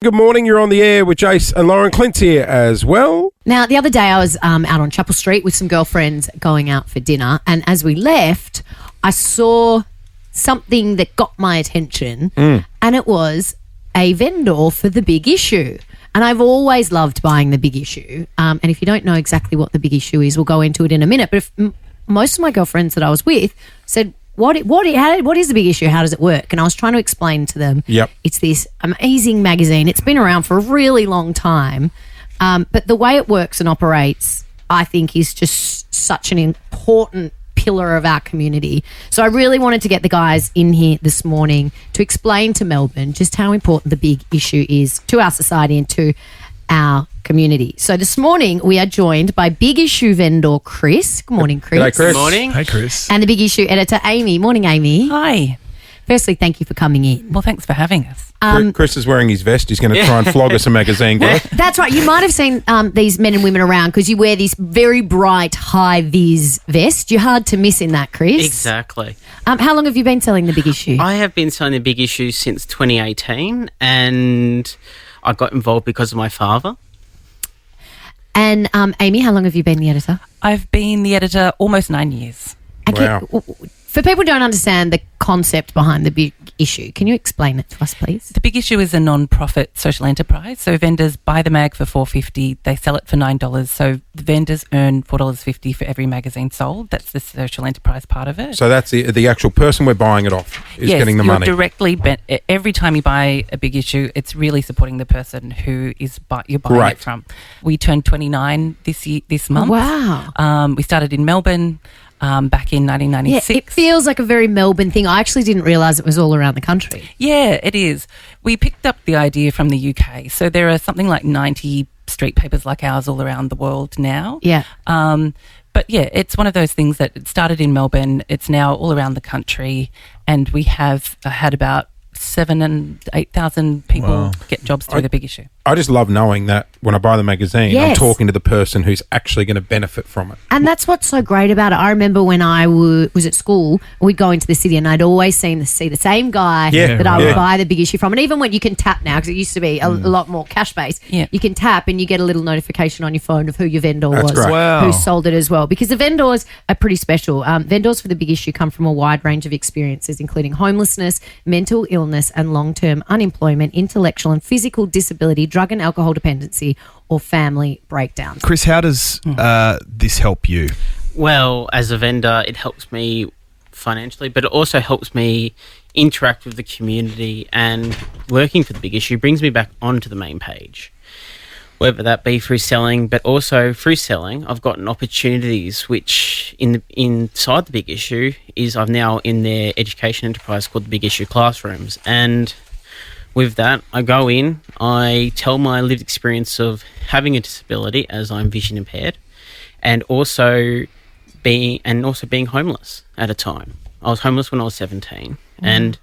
Good morning, you're on the air with Jace and Lauren. Clint's here as well. Now, the other day I was out on Chapel Street with some girlfriends going out for dinner, and as we left, I saw something that got my attention, and it was a vendor for The Big Issue. And I've always loved buying The Big Issue, and if you don't know exactly what The Big Issue is, we'll go into it in a minute, but if most of my girlfriends that I was with said, What is The Big Issue? How does it work? And I was trying to explain to them, It's this amazing magazine. It's been around for a really long time, but the way it works and operates, I think, is just such an important pillar of our community. So I really wanted to get the guys in here this morning to explain to Melbourne just how important The Big Issue is to our society and to our community. So this morning we are joined by Big Issue vendor Chris. Good morning, Chris. G'day, Chris. Good morning. Hey, Chris. And the Big Issue editor Amy. Morning, Amy. Hi. Firstly, thank you for coming in. Well, thanks for having us. Chris is wearing his vest. He's going to try and flog us a magazine, guys. That's right. You might have seen these men and women around because you wear this very bright high-vis vest. You're hard to miss in that, Chris. Exactly. How long have you been selling The Big Issue? I have been selling The Big Issue since 2018, and I got involved because of my father. And Amy, how long have you been the editor? I've been the editor almost 9 years. Wow. For people who don't understand the concept behind The Big Issue, can you explain it to us, please? The Big Issue is a non-profit social enterprise. So vendors buy the mag for $4.50. They sell it for $9. So the vendors earn $4.50 for every magazine sold. That's the social enterprise part of it. So that's the actual person we're buying it off is getting the money. Every time you buy a Big Issue, it's really supporting the person who you're buying it from. We turned 29 this month. Wow. We started in Melbourne. Back in 1996. Yeah, it feels like a very Melbourne thing. I actually didn't realise it was all around the country. Yeah, it is. We picked up the idea from the UK. So there are something like 90 street papers like ours all around the world now. Yeah. But yeah, it's one of those things that it started in Melbourne. It's now all around the country. And we have had about 7,000 and 8,000 people get jobs through The Big Issue. I just love knowing that when I buy the magazine, I'm talking to the person who's actually going to benefit from it. And that's what's so great about it. I remember when I was at school, we'd go into the city and I'd always see the same guy that I would buy The Big Issue from. And even when you can tap now, because it used to be a lot more cash-based, you can tap and you get a little notification on your phone of who your vendor was, who sold it as well. Because the vendors are pretty special. Vendors for The Big Issue come from a wide range of experiences, including homelessness, mental illness and long-term unemployment, intellectual and physical disability, drug and alcohol dependency or family breakdowns. Chris, how does this help you? Well, as a vendor, it helps me financially, but it also helps me interact with the community, and working for The Big Issue brings me back onto the main page. Whether that be through selling, but also through selling, I've gotten opportunities which inside The Big Issue is I'm now in their education enterprise called The Big Issue Classrooms. And with that, I go in, I tell my lived experience of having a disability as I'm vision impaired, and also being homeless at a time. I was homeless when I was 17, and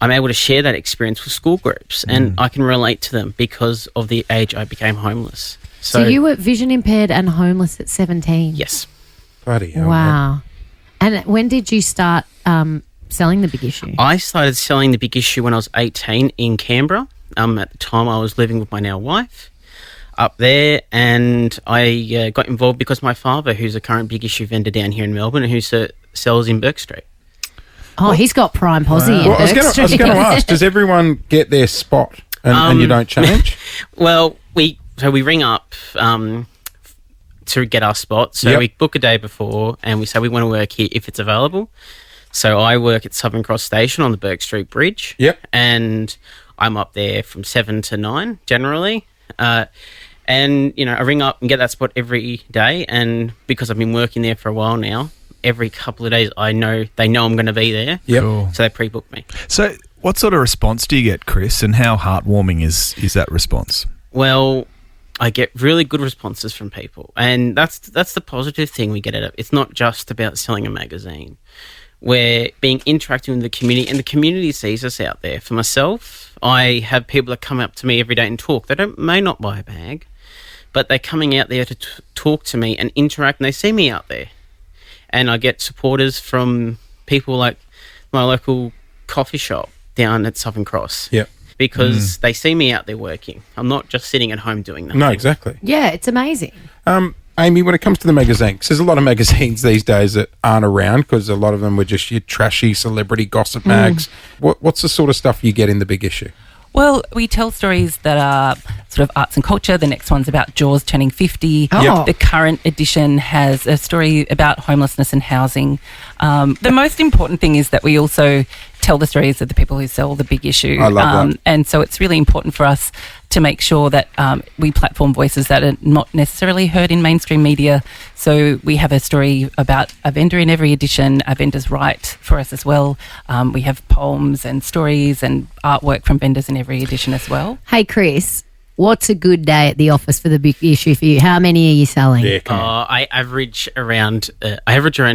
I'm able to share that experience with school groups, and I can relate to them because of the age I became homeless. So you were vision impaired and homeless at 17? Yes. Bloody hell. Wow. And when did you start selling The Big Issue? I started selling The Big Issue when I was 18 in Canberra. At the time I was living with my now wife up there, and I got involved because my father, who's a current Big Issue vendor down here in Melbourne, who sells in Burke Street. Oh, he's got prime posse in Well, I was Burke going Street. to ask, does everyone get their spot and you don't change? Well, we ring up to get our spot. So we book a day before and we say we want to work here if it's available. So I work at Southern Cross Station on the Burke Street Bridge. Yep. And I'm up there from 7 to 9 generally. And, I ring up and get that spot every day. And because I've been working there for a while now, every couple of days they know I'm going to be there. Yep. Cool. So they pre-book me. So what sort of response do you get, Chris, and how heartwarming is that response? Well, I get really good responses from people, and that's the positive thing we get at it. It's not just about selling a magazine. We're being interacting with the community, and the community sees us out there. For myself, I have people that come up to me every day and talk. They may not buy a bag, but they're coming out there to talk to me and interact, and they see me out there. And I get supporters from people like my local coffee shop down at Southern Cross. Yep. because they see me out there working. I'm not just sitting at home doing nothing. No, exactly. Yeah, it's amazing. Amy, when it comes to the magazine, 'cause there's a lot of magazines these days that aren't around because a lot of them were just your trashy celebrity gossip mags. What's the sort of stuff you get in the big issue? Well, we tell stories that are sort of arts and culture. The next one's about Jaws turning 50. Oh. Yep. The current edition has a story about homelessness and housing. The most important thing is that we also tell the stories of the people who sell the big issue. I love that. And so it's really important for us to make sure that we platform voices that are not necessarily heard in mainstream media. So we have a story about a vendor in every edition. Our vendors write for us as well. We have poems and stories and artwork from vendors in every edition as well. Hey, Chris, what's a good day at the office for the big issue for you? How many are you selling? Yeah, come on. I average around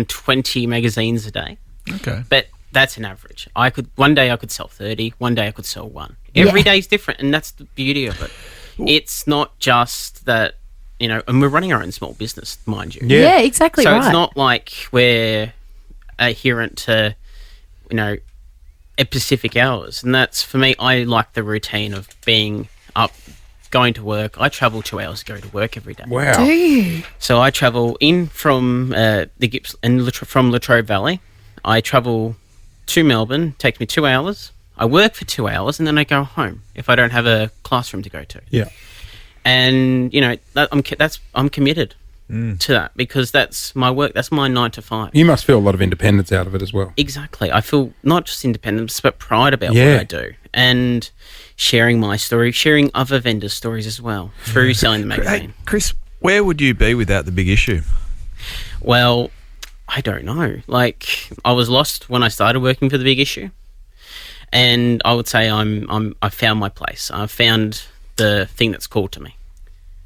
20 magazines a day. Okay. But that's an average. One day I could sell 30, one day I could sell 1. Every day is different, and that's the beauty of it. It's not just that, and we're running our own small business, mind you. Yeah, exactly So right. it's not like we're adherent to, at specific hours. And that's, for me, I like the routine of being up, going to work. I travel 2 hours to go to work every day. Wow. Do you? So I travel in from from Latrobe Valley. I travel to Melbourne, takes me 2 hours. I work for 2 hours and then I go home if I don't have a classroom to go to. Yeah. And I'm committed to that because that's my work. That's my 9 to 5. You must feel a lot of independence out of it as well. Exactly. I feel not just independence but pride about Yeah. what I do and sharing my story, sharing other vendors' stories as well through selling the magazine. Hey, Chris, where would you be without the big issue? Well, I don't know. Like, I was lost when I started working for the big issue, and I would say I found my place. I found the thing that's called to me.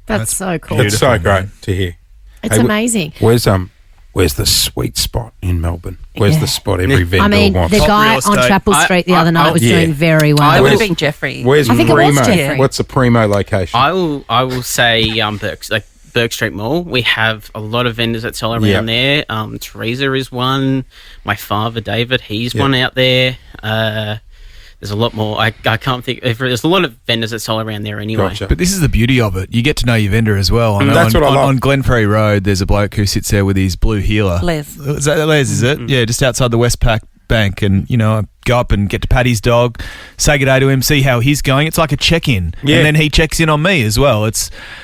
That's so cool. It's so Beautiful, great man. to hear. It's Hey, amazing. Where's the sweet spot in Melbourne? Where's Yeah. the spot every vendor I mean, wants? the Top guy real on estate. Chapel Street the other night was yeah. doing very well. It would have Where's- been Jeffrey. Where's I think it was Primo? Jeffrey. What's the Primo location? I will say Burke Street Mall. We have a lot of vendors that sell around Yeah. there. Teresa is one. My father David, he's Yeah. one out there. There's a lot more. I can't think. There's a lot of vendors that sell around there anyway. Gotcha. But this is the beauty of it. You get to know your vendor as well. I know That's on, what I love. on Glen Ferry Road, there's a bloke who sits there with his blue healer. Les. Is that Les, is it? Yeah, just outside the Westpac Bank. And, I go up and get to pat his dog, say good day to him, see how he's going. It's like a check-in. Yeah. And then he checks in on me as well.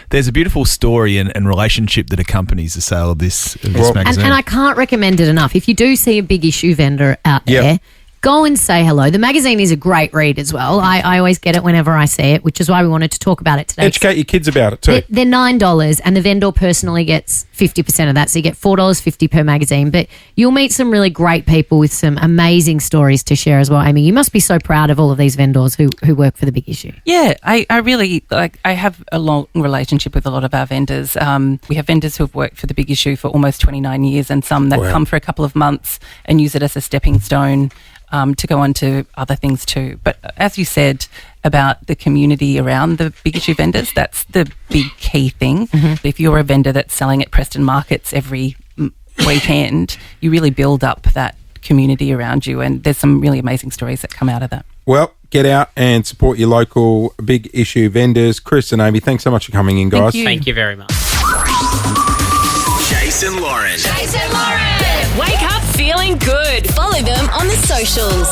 There's a beautiful story and relationship that accompanies the sale of this Well- magazine. And I can't recommend it enough. If you do see a big issue vendor out Yep. there, go and say hello. The magazine is a great read as well. I always get it whenever I see it, which is why we wanted to talk about it today. Educate your kids about it too. They're $9 and the vendor personally gets 50% of that. So you get $4.50 per magazine. But you'll meet some really great people with some amazing stories to share as well. Amy, you must be so proud of all of these vendors who work for the big issue. Yeah, I really I have a long relationship with a lot of our vendors. We have vendors who have worked for the big issue for almost 29 years and some that Wow. come for a couple of months and use it as a stepping stone to go on to other things too. But as you said about the community around the big issue vendors, that's the big key thing. If you're a vendor that's selling at Preston Markets every weekend, you really build up that community around you, and there's some really amazing stories that come out of that. Well, get out and support your local big issue vendors. Chris and Amy, thanks so much for coming in, Thank guys. you. Thank you very much. Jason Lauren. Jason Lauren. Wake up feeling good. Follow them on the socials.